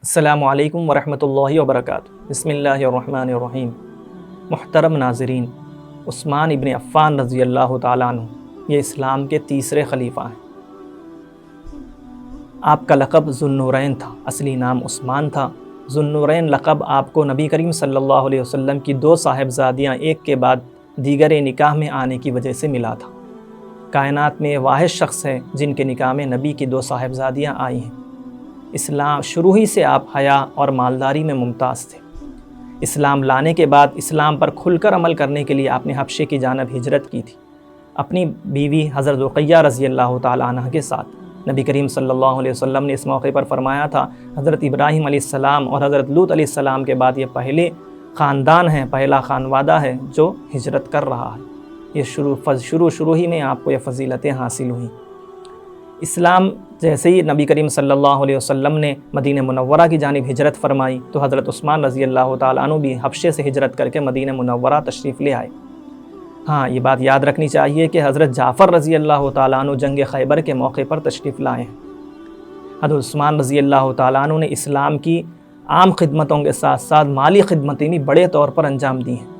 السلام علیکم ورحمۃ اللہ وبرکاتہ۔ بسم اللہ الرحمن الرحیم۔ محترم ناظرین، عثمان ابن عفان رضی اللہ تعالیٰ عنہ یہ اسلام کے تیسرے خلیفہ ہیں۔ آپ کا لقب ذو النورین تھا، اصلی نام عثمان تھا۔ ذو النورین لقب آپ کو نبی کریم صلی اللہ علیہ وسلم کی دو صاحبزادیاں ایک کے بعد دیگر نکاح میں آنے کی وجہ سے ملا تھا۔ کائنات میں واحد شخص ہے جن کے نکاح میں نبی کی دو صاحبزادیاں آئی ہیں۔ اسلام شروع ہی سے آپ حیا اور مالداری میں ممتاز تھے۔ اسلام لانے کے بعد اسلام پر کھل کر عمل کرنے کے لیے آپ نے حبشے کی جانب ہجرت کی تھی، اپنی بیوی حضرت رقیہ رضی اللہ تعالیٰ عنہ کے ساتھ۔ نبی کریم صلی اللہ علیہ وسلم نے اس موقع پر فرمایا تھا، حضرت ابراہیم علیہ السلام اور حضرت لوط علیہ السلام کے بعد یہ پہلے خاندان ہے، پہلا خانوادہ ہے جو ہجرت کر رہا ہے۔ یہ شروع ہی میں آپ کو یہ فضیلتیں حاصل ہوئیں۔ اسلام جیسے ہی نبی کریم صلی اللہ علیہ وسلم نے مدینہ منورہ کی جانب ہجرت فرمائی تو حضرت عثمان رضی اللہ تعالیٰ عنہ بھی حبشے سے ہجرت کر کے مدینہ منورہ تشریف لے آئے۔ ہاں، یہ بات یاد رکھنی چاہیے کہ حضرت جعفر رضی اللہ تعالیٰ عنہ جنگ خیبر کے موقع پر تشریف لائے ہیں۔ حضرت عثمان رضی اللہ تعالیٰ عنہ نے اسلام کی عام خدمتوں کے ساتھ ساتھ مالی خدمتیں بھی بڑے طور پر انجام دی ہیں۔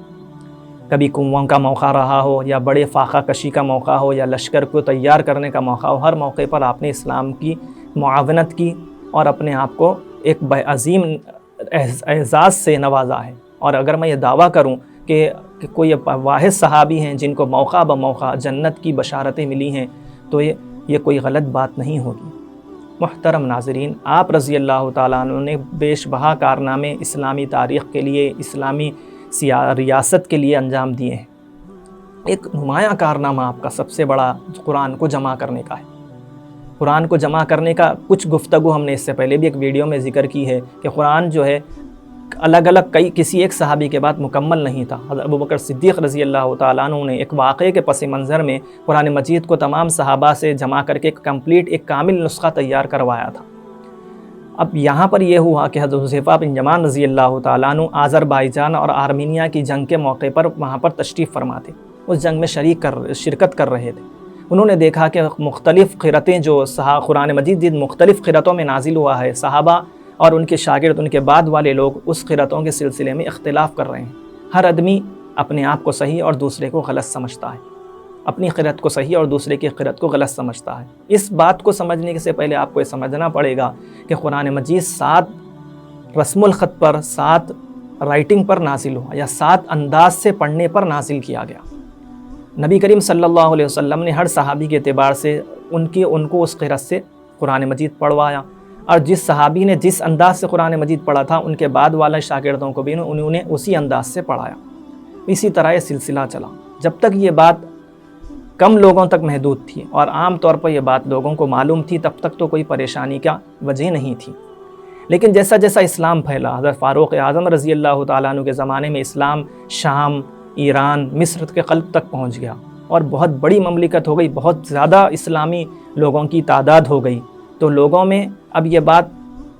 کبھی کنواں کا موقع رہا ہو یا بڑے فاقہ کشی کا موقع ہو یا لشکر کو تیار کرنے کا موقع ہو، ہر موقع پر آپ نے اسلام کی معاونت کی اور اپنے آپ کو ایک عظیم اعزاز سے نوازا ہے۔ اور اگر میں یہ دعویٰ کروں کہ کوئی واحد صحابی ہیں جن کو موقع بموقع جنت کی بشارتیں ملی ہیں تو یہ کوئی غلط بات نہیں ہوگی۔ محترم ناظرین، آپ رضی اللہ تعالیٰ عنہ نے بیش بہا کارنامے اسلامی تاریخ کے لیے، اسلامی ریاست کے لیے انجام دیے ہیں۔ ایک نمایاں کارنامہ آپ کا سب سے بڑا قرآن کو جمع کرنے کا ہے۔ قرآن کو جمع کرنے کا کچھ گفتگو ہم نے اس سے پہلے بھی ایک ویڈیو میں ذکر کی ہے کہ قرآن جو ہے الگ الگ کسی ایک صحابی کے بعد مکمل نہیں تھا۔ حضرت ابوبکر صدیق رضی اللہ تعالیٰ عنہ نے ایک واقعے کے پس منظر میں قرآن مجید کو تمام صحابہ سے جمع کر کے ایک کامل نسخہ تیار کروایا تھا۔ اب یہاں پر یہ ہوا کہ حضرت حذیفہ بن یمان رضی اللہ تعالیٰ عنہ آذربائیجان اور آرمینیا کی جنگ کے موقع پر وہاں پر تشریف فرما تھے، اس جنگ میں شرکت کر رہے تھے۔ انہوں نے دیکھا کہ مختلف قرأتیں جو قرآن مجید مختلف قرأتوں میں نازل ہوا ہے، صحابہ اور ان کے شاگرد، ان کے بعد والے لوگ اس قرأتوں کے سلسلے میں اختلاف کر رہے ہیں۔ ہر آدمی اپنے آپ کو صحیح اور دوسرے کو غلط سمجھتا ہے، اپنی قرأت کو صحیح اور دوسرے کی قرأت کو غلط سمجھتا ہے۔ اس بات کو سمجھنے سے پہلے آپ کو یہ سمجھنا پڑے گا کہ قرآن مجید 7 رسم الخط پر، 7 رائٹنگ پر نازل ہوا یا 7 انداز سے پڑھنے پر نازل کیا گیا۔ نبی کریم صلی اللہ علیہ وسلم نے ہر صحابی کے اعتبار سے ان کو اس قرأت سے قرآن مجید پڑھوایا، اور جس صحابی نے جس انداز سے قرآن مجید پڑھا تھا ان کے بعد والے شاگردوں کو بھی انہوں نے اسی انداز سے پڑھایا۔ اسی طرح یہ سلسلہ چلا جب تک یہ بات کم لوگوں تک محدود تھی اور عام طور پر یہ بات لوگوں کو معلوم تھی، تب تک تو کوئی پریشانی کا وجہ نہیں تھی۔ لیکن جیسا جیسا اسلام پھیلا، حضرت فاروق اعظم رضی اللہ تعالیٰ عنہ کے زمانے میں اسلام شام، ایران، مصر کے قلب تک پہنچ گیا اور بہت بڑی مملکت ہو گئی، بہت زیادہ اسلامی لوگوں کی تعداد ہو گئی، تو لوگوں میں اب یہ بات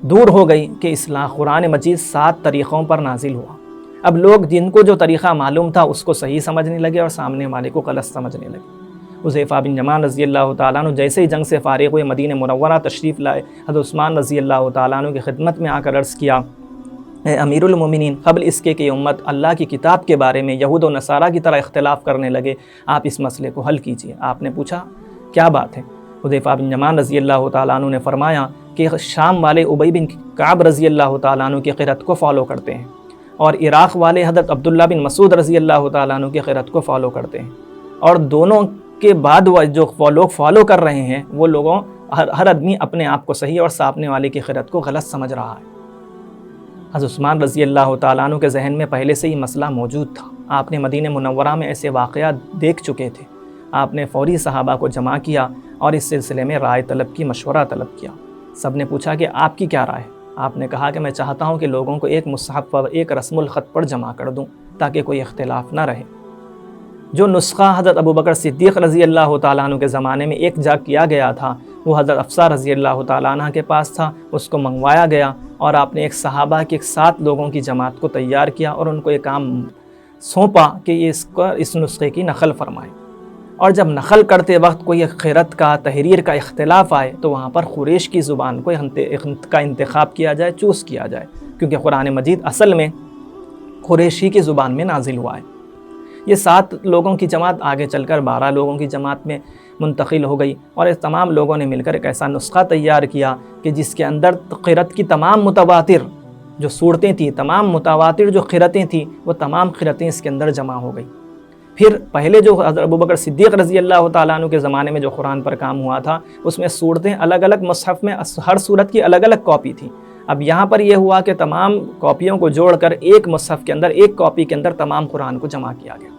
دور ہو گئی کہ قرآن مجید 7 طریقوں پر نازل ہوا۔ اب لوگ جن کو جو طریقہ معلوم تھا اس کو صحیح سمجھنے لگے اور سامنے والے کو غلط سمجھنے لگے۔ حذیفہ بن یمان رضی اللہ تعالیٰ عنہ جیسے ہی جنگ سے فارغ ہوئے مدینہ منورہ تشریف لائے، حضرت عثمان رضی اللہ تعالیٰ عنہ کی خدمت میں آ کر عرض کیا، اے امیر المومنین، قبل اس کے کہ امت اللہ کی کتاب کے بارے میں یہود و نصارہ کی طرح اختلاف کرنے لگے، آپ اس مسئلے کو حل کیجیے۔ آپ نے پوچھا کیا بات ہے؟ حذیفہ بن یمان رضی اللہ تعالیٰ عنہ نے فرمایا کہ شام والے ابی بن کعب رضی اللہ تعالیٰ عنہ کی قرأت کو فالو کرتے ہیں، اور عراق والے حضرت عبداللہ بن مسعود رضی اللہ تعالیٰ عنہ کی قرأت کو فالو کرتے ہیں، اور دونوں کے بعد جو لوگ فالو کر رہے ہیں وہ لوگوں ہر آدمی اپنے آپ کو صحیح اور سامنے والے کی قرأت کو غلط سمجھ رہا ہے۔ حضرت عثمان رضی اللہ تعالیٰ عنہ کے ذہن میں پہلے سے ہی مسئلہ موجود تھا۔ آپ نے مدینہ منورہ میں ایسے واقعات دیکھ چکے تھے۔ آپ نے فوری صحابہ کو جمع کیا اور اس سلسلے میں رائے طلب کی، مشورہ طلب کیا۔ سب نے پوچھا کہ آپ کی کیا رائے ہے؟ آپ نے کہا کہ میں چاہتا ہوں کہ لوگوں کو ایک مصحف پر، ایک رسم الخط پر جمع کر دوں تاکہ کوئی اختلاف نہ رہے۔ جو نسخہ حضرت ابوبکر صدیق رضی اللہ تعالیٰ عنہ کے زمانے میں ایک جا کیا گیا تھا، وہ حضرت حفصہ رضی اللہ تعالیٰ عنہ کے پاس تھا، اس کو منگوایا گیا اور آپ نے ایک صحابہ کے 7 لوگوں کی جماعت کو تیار کیا اور ان کو یہ کام سونپا کہ یہ اس نسخے کی نقل فرمائے۔ اور جب نقل کرتے وقت کوئی قرأت کا تحریر کا اختلاف آئے تو وہاں پر قریش کی زبان کو کا انتخاب کیا جائے، چوز کیا جائے، کیونکہ قرآن مجید اصل میں قریشی کی زبان میں نازل ہوا ہے۔ یہ 7 لوگوں کی جماعت آگے چل کر 12 لوگوں کی جماعت میں منتقل ہو گئی، اور اس تمام لوگوں نے مل کر ایک ایسا نسخہ تیار کیا کہ جس کے اندر قرأت کی تمام متواتر جو صورتیں تھیں، تمام متواتر جو قرأتیں تھیں، وہ تمام قرأتیں اس کے اندر جمع ہو گئی۔ پھر پہلے جو حضرت ابوبکر صدیق رضی اللہ تعالیٰ عنہ کے زمانے میں جو قرآن پر کام ہوا تھا، اس میں صورتیں الگ الگ مصحف میں ہر صورت کی الگ الگ کاپی تھی۔ اب یہاں پر یہ ہوا کہ تمام کاپیوں کو جوڑ کر ایک مصحف کے اندر، ایک کاپی کے اندر تمام قرآن کو جمع کیا گیا۔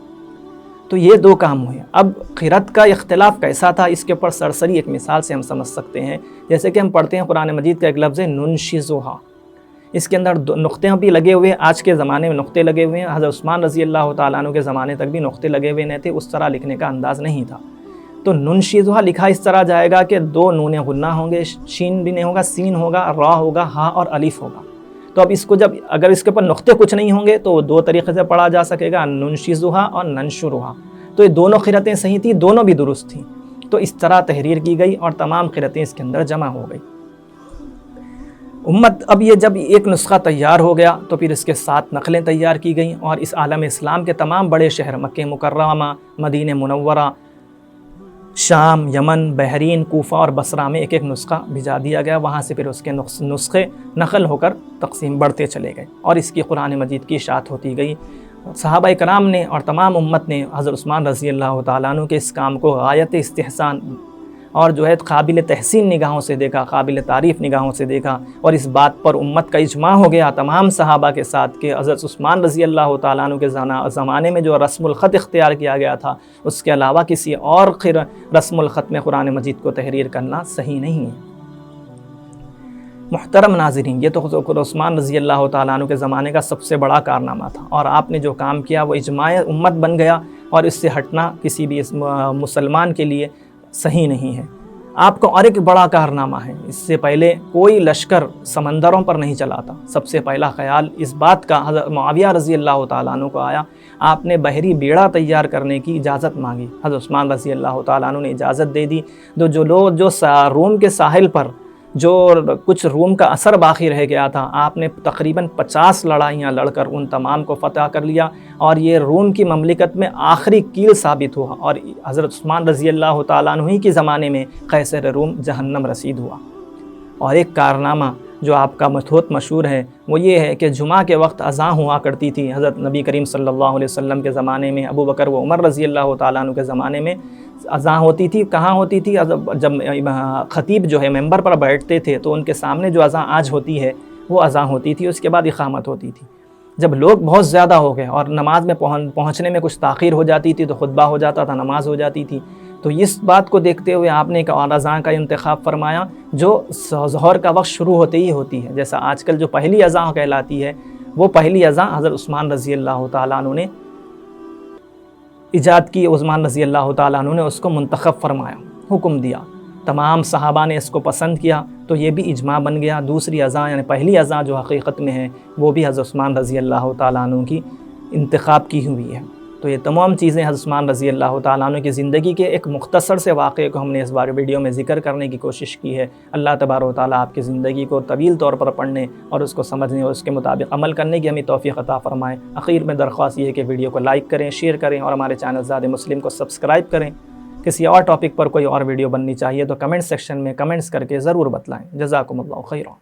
تو یہ 2 کام ہوئے۔ اب قرأت کا اختلاف کیسا تھا، اس کے اوپر سرسری ایک مثال سے ہم سمجھ سکتے ہیں۔ جیسے کہ ہم پڑھتے ہیں قرآن مجید کا ایک لفظ ہے ننشزھا، اس کے اندر نقطے بھی لگے ہوئے ہیں، آج کے زمانے میں نقطے لگے ہوئے ہیں، حضرت عثمان رضی اللہ تعالیٰ عنہ کے زمانے تک بھی نقطے لگے ہوئے نہیں تھے، اس طرح لکھنے کا انداز نہیں تھا۔ تو ننشزھا لکھا اس طرح جائے گا کہ 2 نون غنہ ہوں گے، شین بھی نہیں ہوگا، سین ہوگا، را ہوگا، ہا اور الف ہوگا۔ تو اب اس کو اگر اس کے اوپر نقطے کچھ نہیں ہوں گے تو 2 طریقے سے پڑھا جا سکے گا، ننشزھا اور ننشرھا۔ تو یہ دونوں قرأتیں صحیح تھیں، دونوں بھی درست تھیں۔ تو اس طرح تحریر کی گئی اور تمام قرأتیں اس کے اندر جمع ہو گئی۔ امت اب یہ جب ایک نسخہ تیار ہو گیا تو پھر اس کے 7 نقلیں تیار کی گئیں، اور اس عالم اسلام کے تمام بڑے شہر مکہ مکرمہ، مدینہ منورہ، شام، یمن، بحرین، کوفہ اور بصرہ میں ایک ایک نسخہ بھیجا دیا گیا۔ وہاں سے پھر اس کے نسخے نقل ہو کر تقسیم بڑھتے چلے گئے، اور اس کی قرآن مجید کی اشاعت ہوتی گئی۔ صحابہ کرام نے اور تمام امت نے حضرت عثمان رضی اللہ تعالیٰ عنہ کے اس کام کو غایت استحسان اور جو ہے قابل تحسین نگاہوں سے دیکھا، قابل تعریف نگاہوں سے دیکھا، اور اس بات پر امت کا اجماع ہو گیا تمام صحابہ کے ساتھ کہ حضرت عثمان رضی اللہ تعالیٰ عنہ کے زمانے میں جو رسم الخط اختیار کیا گیا تھا، اس کے علاوہ کسی اور رسم الخط میں قرآن مجید کو تحریر کرنا صحیح نہیں ہے۔ محترم ناظرین، یہ تو عثمان رضی اللہ تعالیٰ عنہ کے زمانے کا سب سے بڑا کارنامہ تھا، اور آپ نے جو کام کیا وہ اجماع امت بن گیا، اور اس سے ہٹنا کسی بھی مسلمان کے لیے صحیح نہیں ہے۔ آپ کو اور ایک بڑا کارنامہ ہے، اس سے پہلے کوئی لشکر سمندروں پر نہیں چلا تھا۔ سب سے پہلا خیال اس بات کا حضرت معاویہ رضی اللہ تعالیٰ عنہ کو آیا، آپ نے بحری بیڑا تیار کرنے کی اجازت مانگی، حضرت عثمان رضی اللہ تعالیٰ عنہ نے اجازت دے دی۔ جو روم کے ساحل پر جو کچھ روم کا اثر باقی رہ گیا تھا، آپ نے تقریباً 50 لڑائیاں لڑ کر ان تمام کو فتح کر لیا، اور یہ روم کی مملکت میں آخری کیل ثابت ہوا، اور حضرت عثمان رضی اللہ تعالیٰ عنہ ہی کے زمانے میں قیصر روم جہنم رسید ہوا۔ اور ایک کارنامہ جو آپ کا بہت مشہور ہے وہ یہ ہے کہ جمعہ کے وقت اذان ہوا کرتی تھی۔ حضرت نبی کریم صلی اللہ علیہ وسلم کے زمانے میں، ابو بکر و عمر رضی اللہ تعالیٰ عنہ کے زمانے میں اذان ہوتی تھی۔ کہاں ہوتی تھی؟ جب خطیب جو ہے ممبر پر بیٹھتے تھے تو ان کے سامنے جو اذان آج ہوتی ہے وہ اذان ہوتی تھی، اس کے بعد اقامت ہوتی تھی۔ جب لوگ بہت زیادہ ہو گئے اور نماز میں پہنچنے میں کچھ تاخیر ہو جاتی تھی تو خطبہ ہو جاتا تھا، نماز ہو جاتی تھی، تو اس بات کو دیکھتے ہوئے آپ نے ایک اور اذان کا انتخاب فرمایا جو ظہر کا وقت شروع ہوتے ہی ہوتی ہے۔ جیسا آج کل جو پہلی اذان کہلاتی ہے، وہ پہلی اذان حضرت عثمان رضی اللہ تعالیٰ عنہ نے ایجاد کی، عثمان رضی اللہ تعالیٰ عنہ نے اس کو منتخب فرمایا، حکم دیا، تمام صحابہ نے اس کو پسند کیا، تو یہ بھی اجماع بن گیا۔ دوسری اذان یعنی پہلی اذان جو حقیقت میں ہے وہ بھی حضرت عثمان رضی اللہ تعالیٰ عنہ کی انتخاب کی ہوئی ہے۔ تو یہ تمام چیزیں حضرت عثمان رضی اللہ تعالیٰ عنہ کی زندگی کے ایک مختصر سے واقعے کو ہم نے اس بار ویڈیو میں ذکر کرنے کی کوشش کی ہے۔ اللہ تبارک و تعالیٰ آپ کی زندگی کو طویل طور پر پڑھنے اور اس کو سمجھنے اور اس کے مطابق عمل کرنے کی ہمیں توفیق عطا فرمائے۔ اخیر میں درخواست یہ ہے کہ ویڈیو کو لائک کریں، شیئر کریں، اور ہمارے چینل زاد مسلم کو سبسکرائب کریں۔ کسی اور ٹاپک پر کوئی اور ویڈیو بننی چاہیے تو کمنٹ سیکشن میں کمنٹس کر کے ضرور بتلائیں۔ جزاکم اللہ خیرا۔